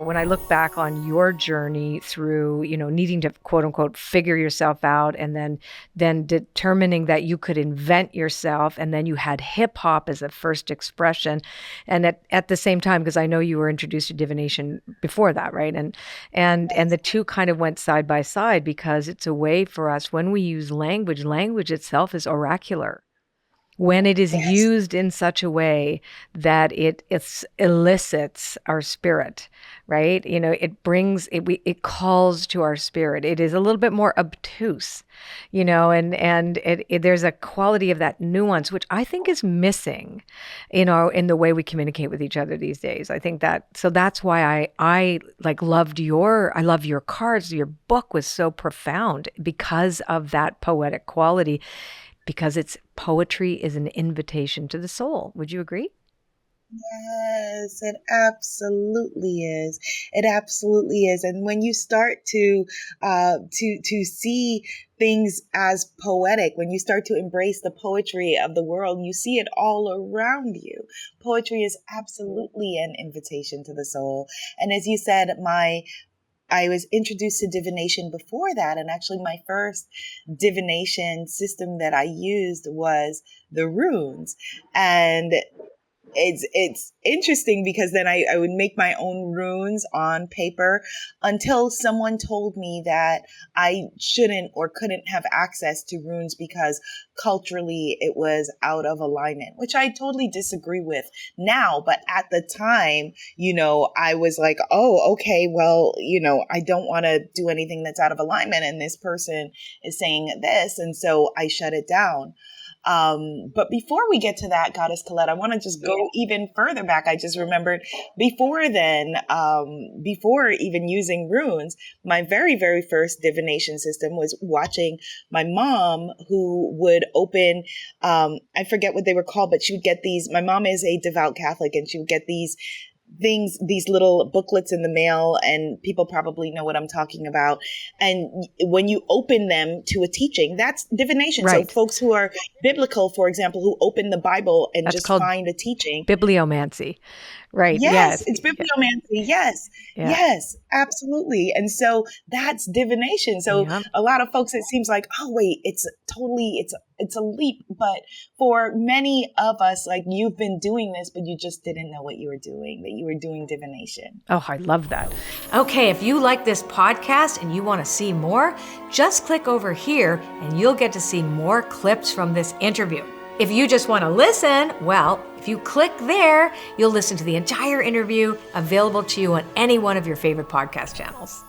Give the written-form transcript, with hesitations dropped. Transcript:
When I look back on your journey through, needing to quote unquote figure yourself out and then determining that you could invent yourself, and then you had hip hop as a first expression. And at the same time, because I know you were introduced to divination before that, right? And the two kind of went side by side because it's a way for us when we use language itself is oracular. When it is used in such a way that it elicits our spirit, right? It calls to our spirit. It is a little bit more obtuse, and there's a quality of that nuance, which I think is missing, in the way we communicate with each other these days. I think so that's why I love your cards. Your book was so profound because of that poetic quality. Because poetry is an invitation to the soul. Would you agree? Yes, it absolutely is. It absolutely is. And when you start to see things as poetic, when you start to embrace the poetry of the world, you see it all around you. Poetry is absolutely an invitation to the soul. And as you said, I was introduced to divination before that, and actually my first divination system that I used was the runes. And it's interesting because then I would make my own runes on paper until someone told me that I shouldn't or couldn't have access to runes because culturally it was out of alignment, which I totally disagree with now. But at the time, I was like, oh, okay, well, I don't want to do anything that's out of alignment. And this person is saying this. And so I shut it down. But before we get to that, Goddess Colette, I want to just go even further back. I just remembered before then, before even using runes, my very, very first divination system was watching my mom, who would open, I forget what they were called, but she would get these. My mom is a devout Catholic, and she would get these little booklets in the mail, and people probably know what I'm talking about. And when you open them to a teaching, that's divination. Right. So folks who are biblical, for example, who open the Bible and that's just find a teaching. Bibliomancy. Right. Yes, it's bibliomancy. Yes. Yeah. Yes, absolutely. And so that's divination. So a lot of folks, it seems like, oh, wait, it's a leap. But for many of us, like, you've been doing this, but you just didn't know what you were doing, that you were doing divination. Oh, I love that. Okay, if you like this podcast and you want to see more, just click over here and you'll get to see more clips from this interview. If you just want to listen, well, if you click there, you'll listen to the entire interview, available to you on any one of your favorite podcast channels.